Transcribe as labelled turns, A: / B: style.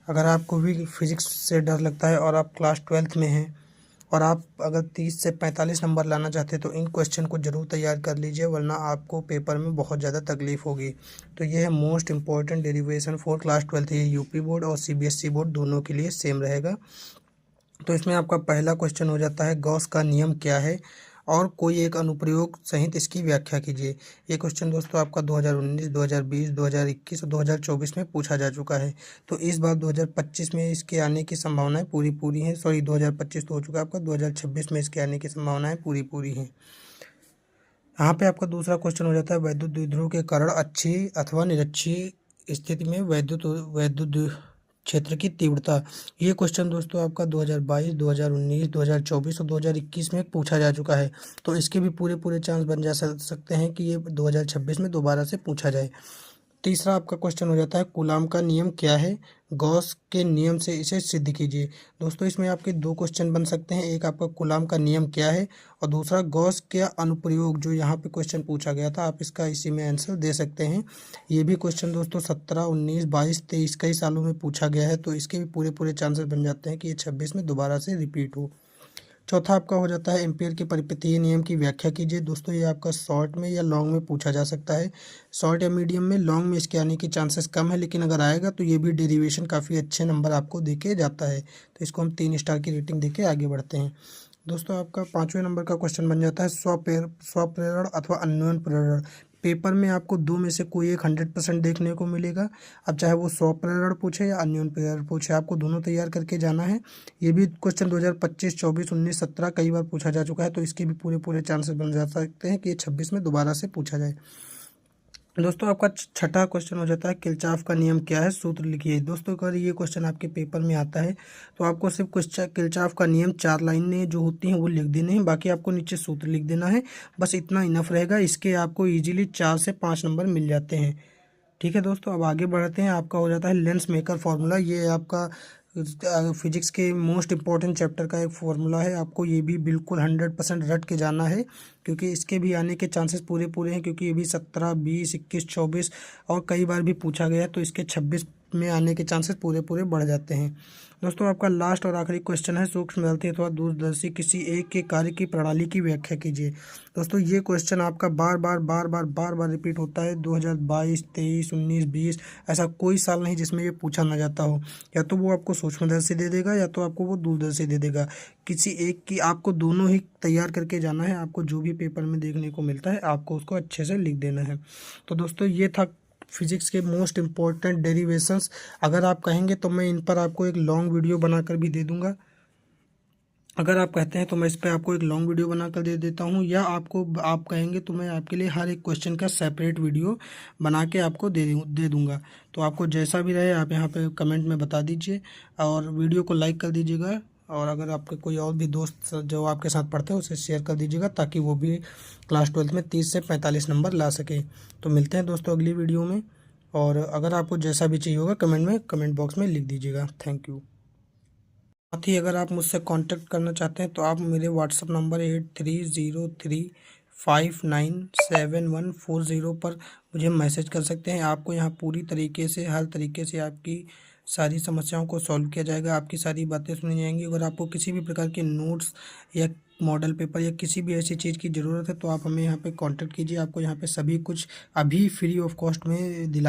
A: अगर आपको भी फिजिक्स से डर लगता है और आप क्लास 12th में हैं और आप अगर 30 से 45 नंबर लाना चाहते हैं तो इन क्वेश्चन को ज़रूर तैयार कर लीजिए, वरना आपको पेपर में बहुत ज़्यादा तकलीफ होगी। तो ये है most important derivation for class 12th। ये यूपी बोर्ड और सीबीएसई बोर्ड दोनों के लिए सेम रहेगा। तो इसमें आपका पहला क्वेश्चन हो जाता है, गॉस का नियम क्या है और कोई एक अनुप्रयोग सहित इसकी व्याख्या कीजिए। ये क्वेश्चन दोस्तों आपका 2019, 2020, 2021 और 2024 में पूछा जा चुका है। तो इस बार 2025 में इसके आने की संभावनाएं पूरी पूरी हैं। सॉरी, 2025 तो हो चुका है आपका, 2026 में इसके आने की संभावनाएं पूरी पूरी हैं। यहाँ पे आपका दूसरा क्वेश्चन हो जाता है, वैद्युत द्विध्रुव के कारण अच्छी अथवा निरक्षी स्थिति में वैद्युत क्षेत्र की तीव्रता। ये क्वेश्चन दोस्तों आपका 2022, 2019, 2024 और 2021 में पूछा जा चुका है। तो इसके भी पूरे पूरे चांस बन जा सकते हैं कि ये 2026 में दोबारा से पूछा जाए। तीसरा आपका क्वेश्चन हो जाता है, कूलाम का नियम क्या है, गॉस के नियम से इसे सिद्ध कीजिए। दोस्तों इसमें आपके दो क्वेश्चन बन सकते हैं, एक आपका कूलाम का नियम क्या है और दूसरा गॉस का अनुप्रयोग, जो यहाँ पे क्वेश्चन पूछा गया था। आप इसका इसी में आंसर दे सकते हैं। ये भी क्वेश्चन दोस्तों 17, 19, 22, 23 कई सालों में पूछा गया है। तो इसके भी पूरे पूरे चांसेस बन जाते हैं कि ये 26 में दोबारा से रिपीट हो। चौथा आपका हो जाता है, एम्पीयर के परिपथीय नियम की व्याख्या कीजिए। दोस्तों ये आपका शॉर्ट में या लॉन्ग में पूछा जा सकता है। शॉर्ट या मीडियम में, लॉन्ग में इसके आने के चांसेस कम है, लेकिन अगर आएगा तो ये भी डेरिवेशन काफ़ी अच्छे नंबर आपको देके जाता है। तो इसको हम 3 स्टार की रेटिंग देके आगे बढ़ते हैं। दोस्तों आपका 5वें नंबर का क्वेश्चन बन जाता है, स्वप्रेरण अथवा अन्योन्य प्रेरण। पेपर में आपको दो में से कोई एक 100% देखने को मिलेगा। अब चाहे वो स्वप्रेरण पूछे या अन्योन्य प्रेरण पूछे, आपको दोनों तैयार करके जाना है। ये भी क्वेश्चन 2025, 24, 19, 17 कई बार पूछा जा चुका है। तो इसके भी पूरे पूरे चांसेस बन जा सकते हैं कि ये 26 में दोबारा से पूछा जाए। दोस्तों आपका छठा क्वेश्चन हो जाता है, किरचॉफ का नियम क्या है, सूत्र लिखिए। दोस्तों अगर ये क्वेश्चन आपके पेपर में आता है तो आपको सिर्फ किरचॉफ का नियम 4 लाइनें जो होती हैं वो लिख देने हैं, बाकी आपको नीचे सूत्र लिख देना है। बस इतना इनफ रहेगा। इसके आपको इजीली 4 से 5 नंबर मिल जाते हैं। ठीक है दोस्तों, अब आगे बढ़ते हैं। आपका हो जाता है लेंस मेकर फार्मूला। ये आपका फिजिक्स के मोस्ट इंपॉर्टेंट चैप्टर का एक फार्मूला है। आपको ये भी बिल्कुल 100% रट के जाना है, क्योंकि इसके भी आने के चांसेस पूरे पूरे हैं। क्योंकि ये भी 17, 20, 21, 24 और कई बार भी पूछा गया है। तो इसके 26 में आने के चांसेस पूरे पूरे बढ़ जाते हैं। दोस्तों आपका लास्ट और आखिरी क्वेश्चन है, सूक्ष्मदर्शी अथवा दूरदर्शी किसी एक के कार्य की प्रणाली की व्याख्या कीजिए। दोस्तों ये क्वेश्चन आपका बार बार रिपीट होता है। 2022, 23, 19, 20 ऐसा कोई साल नहीं जिसमें ये पूछा ना जाता हो। या तो वो आपको सूक्ष्मदर्शी दे देगा या तो आपको वो दूरदर्शी दे देगा। किसी एक की आपको दोनों ही तैयार करके जाना है। आपको जो भी पेपर में देखने को मिलता है आपको उसको अच्छे से लिख देना है। तो दोस्तों ये था फिजिक्स के मोस्ट इम्पॉर्टेंट डेरिवेशंस। अगर आप कहेंगे तो मैं इन पर आपको एक लॉन्ग वीडियो बनाकर भी दे दूंगा। अगर आप कहते हैं तो मैं इस पर आपको एक लॉन्ग वीडियो बनाकर दे देता हूं, या आप कहेंगे तो मैं आपके लिए हर एक क्वेश्चन का सेपरेट वीडियो बना के आपको दे दूंगा। तो आपको जैसा भी रहे आप यहाँ पे कमेंट में बता दीजिए और वीडियो को लाइक कर दीजिएगा। और अगर आपके कोई और भी दोस्त जो आपके साथ पढ़ते हैं उसे शेयर कर दीजिएगा, ताकि वो भी क्लास 12th में 30 से 45 नंबर ला सके। तो मिलते हैं दोस्तों अगली वीडियो में। और अगर आपको जैसा भी चाहिए होगा कमेंट बॉक्स में लिख दीजिएगा। Thank you. साथ ही अगर आप मुझसे कांटेक्ट करना चाहते हैं तो आप मेरे व्हाट्सअप नंबर 8303597140 पर मुझे मैसेज कर सकते हैं। आपको यहाँ पूरी तरीके से हर तरीके से आपकी सारी समस्याओं को सॉल्व किया जाएगा, आपकी सारी बातें सुनी जाएंगी। अगर आपको किसी भी प्रकार के नोट्स या मॉडल पेपर या किसी भी ऐसी चीज़ की ज़रूरत है तो आप हमें यहाँ पे कांटेक्ट कीजिए। आपको यहाँ पे सभी कुछ अभी फ्री ऑफ कॉस्ट में दिला